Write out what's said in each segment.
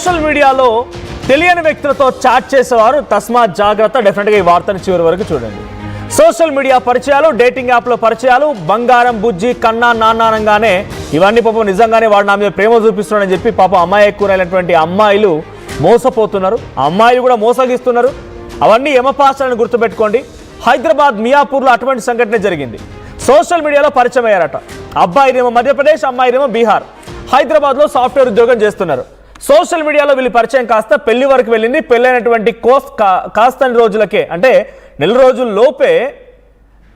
Social మీడియాలో తెలియని వ్యక్తులతో చాట్ చేసేవారు తస్మాత్ జాగ్రత్త. డెఫినెట్గా ఈ వార్తను చివరి వరకు చూడండి. సోషల్ మీడియా పరిచయాలు, డేటింగ్ యాప్లో పరిచయాలు, బంగారం, బుజ్జి, కన్నా, నాన్న అనగానే ఇవన్నీ పాపం నిజంగానే వాడు నా మీద ప్రేమ చూపిస్తున్నాడని చెప్పి పాపం అమ్మాయి ఎక్కువైనటువంటి అమ్మాయిలు మోసపోతున్నారు. అమ్మాయిలు కూడా మోసగిస్తున్నారు. అవన్నీ యమపాశాలను గుర్తుపెట్టుకోండి. హైదరాబాద్ మియాపూర్లో అటువంటి సంఘటన జరిగింది. సోషల్ మీడియాలో పరిచయం అయ్యారట. అబ్బాయినేమో మధ్యప్రదేశ్, అమ్మాయినేమో బీహార్. హైదరాబాద్లో సాఫ్ట్వేర్ ఉద్యోగం చేస్తున్నారు. సోషల్ మీడియాలో వీళ్ళు పరిచయం కాస్త పెళ్లి వరకు వెళ్ళింది. పెళ్ళైనటువంటి కాస్తని రోజులకే, అంటే నెల రోజుల లోపే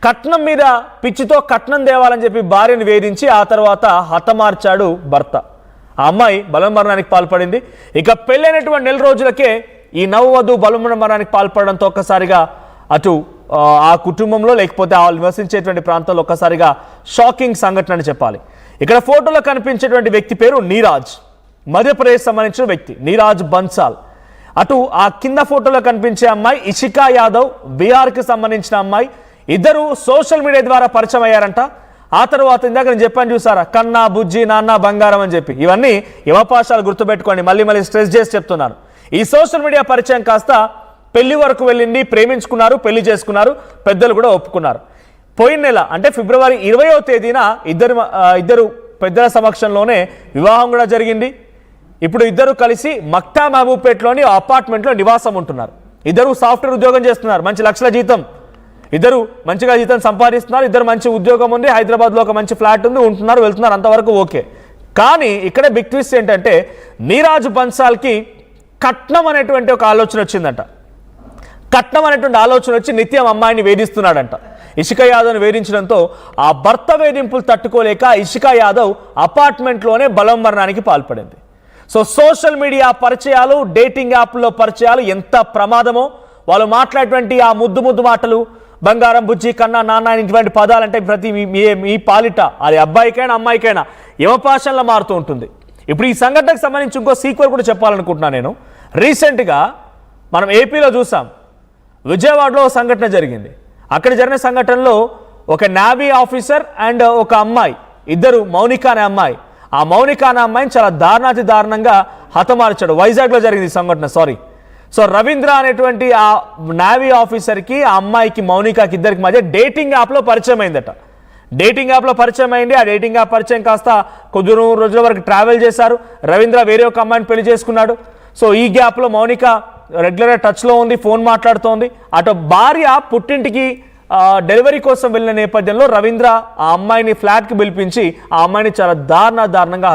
కట్నం మీద పిచ్చితో కట్నం తేవాలని చెప్పి భార్యను వేధించి ఆ తర్వాత హతమార్చాడు భర్త. ఆ అమ్మాయి బలవన్మరణానికి పాల్పడింది. ఇక పెళ్ళైనటువంటి నెల రోజులకే ఈ నవవధు బలవన్మరణానికి పాల్పడడంతో ఒక్కసారిగా అటు ఆ కుటుంబంలో లేకపోతే ఆ నివసించేటువంటి ప్రాంతాల్లో ఒక్కసారిగా షాకింగ్ సంఘటన అని చెప్పాలి. ఇక్కడ ఫోటోలో కనిపించేటువంటి వ్యక్తి పేరు నీరాజ్, మధ్యప్రదేశ్ సంబంధించిన వ్యక్తి నీరాజ్ బన్సాల్. అటు ఆ కింద ఫోటోలో కనిపించే అమ్మాయి ఇషికా యాదవ్, బీహార్కి సంబంధించిన అమ్మాయి. ఇద్దరు సోషల్ మీడియా ద్వారా పరిచయం అయ్యారంట. ఆ తర్వాత ఇందాక నేను చెప్పాను చూసారా, కన్నా, బుజ్జి, నాన్న, బంగారం అని చెప్పి. ఇవన్నీ యమపాశాలు గుర్తుపెట్టుకోండి. మళ్ళీ స్ట్రెస్ చేసి చెప్తున్నాను. ఈ సోషల్ మీడియా పరిచయం కాస్త పెళ్లి వరకు వెళ్ళింది. ప్రేమించుకున్నారు, పెళ్లి చేసుకున్నారు, పెద్దలు కూడా ఒప్పుకున్నారు. పోయిన నెల అంటే ఫిబ్రవరి 20వ తేదీన ఇద్దరు పెద్దల సమక్షంలోనే వివాహం కూడా జరిగింది. ఇప్పుడు ఇద్దరు కలిసి మక్తా మహబూబ్పేటలోని అపార్ట్మెంట్లో నివాసం ఉంటున్నారు. ఇద్దరు సాఫ్ట్వేర్ ఉద్యోగం చేస్తున్నారు. మంచి లక్షల జీతం, ఇద్దరు మంచిగా జీతం సంపాదిస్తున్నారు. ఇద్దరు మంచి ఉద్యోగం ఉంది, హైదరాబాద్లో ఒక మంచి ఫ్లాట్ ఉంది, ఉంటున్నారు, వెళ్తున్నారు, అంతవరకు ఓకే. కానీ ఇక్కడ బిగ్ ట్విస్ట్ ఏంటంటే నీరాజ్ బన్సాల్కి కట్నం అనేటువంటి ఒక ఆలోచన వచ్చిందంట. కట్నం అనేటువంటి ఆలోచన వచ్చి నిత్యం అమ్మాయిని వేధిస్తున్నాడంట. ఇషికా యాదవ్ని వేధించడంతో ఆ భర్త వేధింపులు తట్టుకోలేక ఇషికా యాదవ్ అపార్ట్మెంట్లోనే బలవన్మరణానికి పాల్పడింది. సో సోషల్ మీడియా పరిచయాలు, డేటింగ్ యాప్లో పరిచయాలు ఎంత ప్రమాదమో, వాళ్ళు మాట్లాడేటువంటి ఆ ముద్దు మాటలు, బంగారం, బుజ్జి, కన్నా, నాన్న ఇటువంటి పదాలంటే ప్రతి మీ పాలిట అది అబ్బాయికైనా అమ్మాయికైనా యమపాశంలో మారుతూ ఉంటుంది. ఇప్పుడు ఈ సంఘటనకు సంబంధించి ఇంకో సీక్వెల్ కూడా చెప్పాలనుకుంటున్నాను నేను. రీసెంట్గా మనం ఏపీలో చూసాం, విజయవాడలో సంఘటన జరిగింది. అక్కడ జరిగిన సంఘటనలో ఒక నేవీ ఆఫీసర్ అండ్ ఒక అమ్మాయి, ఇద్దరు మౌనిక అనే అమ్మాయి, ఆ మౌనిక అనే అమ్మాయిని చాలా దారుణంగా హతమార్చాడు. వైజాగ్లో జరిగింది సంఘటన. సో రవీంద్ర అనేటువంటి ఆ నేవీ ఆఫీసర్కి ఆ అమ్మాయికి మౌనికకి ఇద్దరికి మధ్య డేటింగ్ యాప్లో పరిచయం అయిందట. డేటింగ్ యాప్లో పరిచయం అయింది. ఆ డేటింగ్ యాప్ పరిచయం కాస్త కొద్ది రోజుల వరకు ట్రావెల్ చేశారు. రవీంద్ర వేరే ఒక అమ్మాయిని పెళ్లి చేసుకున్నాడు. సో ఈ గ్యాప్లో మౌనిక రెగ్యులర్గా టచ్లో ఉంది, ఫోన్ మాట్లాడుతోంది. అటు భార్య పుట్టింటికి డెలివరీ కోసం వెళ్ళిన నేపథ్యంలో రవీంద్ర ఆ అమ్మాయిని ఫ్లాట్కి పిలిపించి ఆ అమ్మాయిని చాలా దారుణంగా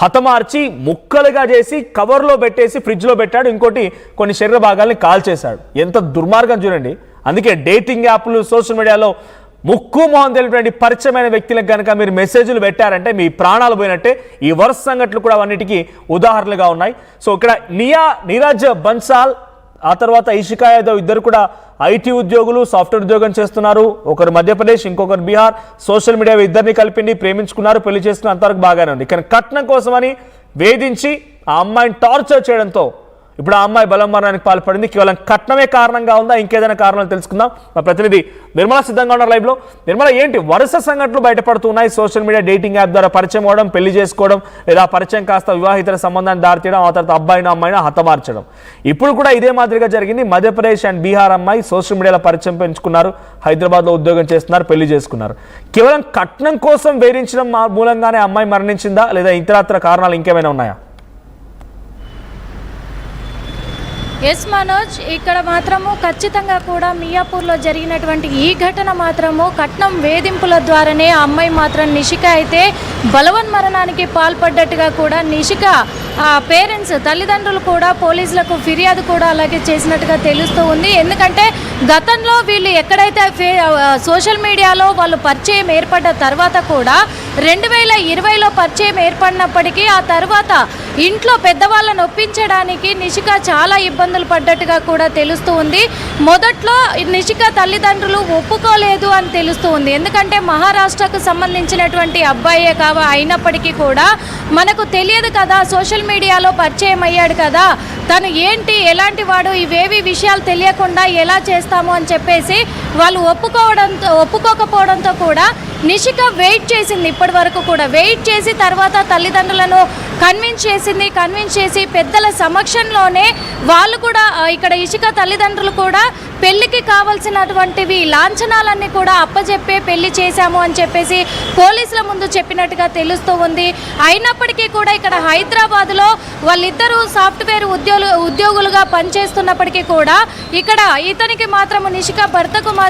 హతమార్చి ముక్కలుగా చేసి కవర్లో పెట్టేసి ఫ్రిడ్జ్లో పెట్టాడు. ఇంకోటి కొన్ని శరీర భాగాల్ని కాల్చేశాడు. ఎంత దుర్మార్గం చూడండి. అందుకే డేటింగ్ యాప్లు, సోషల్ మీడియాలో ముక్కు మొహం తెలియటువంటి పరిచయమైన వ్యక్తులకు కనుక మీరు మెసేజ్లు పెట్టారంటే మీ ప్రాణాలు పోయినట్టే. ఈ వరుస సంఘటనలు కూడా అన్నిటికీ ఉదాహరణలుగా ఉన్నాయి. సో ఇక్కడ నీరాజ్ బన్సాల్, ఆ తర్వాత ఇషికా యాదవ్ ఇద్దరు కూడా ఐటీ ఉద్యోగులు, సాఫ్ట్వేర్ ఉద్యోగం చేస్తున్నారు. ఒకరు మధ్యప్రదేశ్, ఇంకొకరు బీహార్. సోషల్ మీడియా ఇద్దరిని కలిపింది, ప్రేమించుకున్నారు, పెళ్లి చేసుకున్నారు, అంతవరకు బాగానే ఉంది. కానీ కట్నం కోసమని వేధించి ఆ అమ్మాయిని టార్చర్ చేయడంతో ఇప్పుడు ఆ అమ్మాయి బలవన్మరణానికి పాల్పడింది. కేవలం కట్నమే కారణంగా ఉందా, ఇంకేదైనా కారణాలు తెలుసుకుందాం. మా ప్రతినిధి నిర్మల సిద్ధంగా ఉన్నారు లైవ్లో. నిర్మల, ఏంటి వరుస సంఘటనలు బయటపడుతున్నాయి? సోషల్ మీడియా డేటింగ్ యాప్ ద్వారా పరిచయం అవ్వడం, పెళ్లి చేసుకోవడం, లేదా పరిచయం కాస్త వివాహితర సంబంధాన్ని దారితీయడం, ఆ తర్వాత అబ్బాయిని అమ్మాయిని హతమార్చడం. ఇప్పుడు కూడా ఇదే మాదిరిగా జరిగింది. మధ్యప్రదేశ్ అండ్ బీహార్ అమ్మాయి సోషల్ మీడియాలో పరిచయం పెంచుకున్నారు, హైదరాబాద్లో ఉద్యోగం చేస్తున్నారు, పెళ్లి చేసుకున్నారు. కేవలం కట్నం కోసం వేధించడం మూలంగానే అమ్మాయి మరణించిందా, లేదా ఇతరత్ర కారణాలు ఇంకేమైనా ఉన్నాయా? ఎస్ మనోజ్, ఇక్కడ మాత్రము ఖచ్చితంగా కూడా మియాపూర్లో జరిగినటువంటి ఈ ఘటన మాత్రము కట్నం వేధింపుల ద్వారానే ఆ అమ్మాయి మాత్రం నిషిక అయితే బలవన్మరణానికి పాల్పడ్డట్టుగా కూడా నిషిక పేరెంట్స్, తల్లిదండ్రులు కూడా పోలీసులకు ఫిర్యాదు కూడా అలాగే చేసినట్టుగా తెలుస్తూ ఉంది. ఎందుకంటే గతంలో వీళ్ళు ఎక్కడైతే సోషల్ మీడియాలో వాళ్ళు పరిచయం ఏర్పడ్డ తర్వాత కూడా 2020లో పరిచయం ఏర్పడినప్పటికీ ఆ తర్వాత ఇంట్లో పెద్దవాళ్ళను ఒప్పించడానికి నిషిక చాలా ఇబ్బందులు పడ్డట్టుగా కూడా తెలుస్తూ ఉంది. మొదట్లో నిషిక తల్లిదండ్రులు ఒప్పుకోలేదు అని తెలుస్తూ ఉంది. ఎందుకంటే మహారాష్ట్రకు సంబంధించినటువంటి అబ్బాయే అయినప్పటికీ కూడా మనకు తెలియదు కదా, సోషల్ మీడియాలో పరిచయం అయ్యాడు కదా, తను ఏంటి, ఎలాంటి వాడు, ఇవేవి విషయాలు తెలియకుండా ఎలా చేస్తాము అని చెప్పేసి వాళ్ళు ఒప్పుకోకపోవడంతో కూడా నిషిక వెయిట్ చేసింది, ఇప్పటి వరకు కూడా వెయిట్ చేసి తర్వాత తల్లిదండ్రులను కన్విన్స్ చేసి పెద్దల సమక్షంలోనే వాళ్ళు కూడా ఇక్కడ ఇషిక తల్లిదండ్రులు కూడా పెళ్లికి కావాల్సినటువంటివి లాంఛనాలన్నీ కూడా అప్పచెప్పే పెళ్లి చేశాము అని చెప్పేసి పోలీసుల ముందు చెప్పినట్టుగా తెలుస్తూ ఉంది. అయినప్పటికీ కూడా ఇక్కడ హైదరాబాద్లో వాళ్ళిద్దరూ సాఫ్ట్వేర్ ఉద్యోగులుగా పనిచేస్తున్నప్పటికీ కూడా ఇక్కడ ఇతనికి మాత్రం నిషిక భర్తకు మాత్రం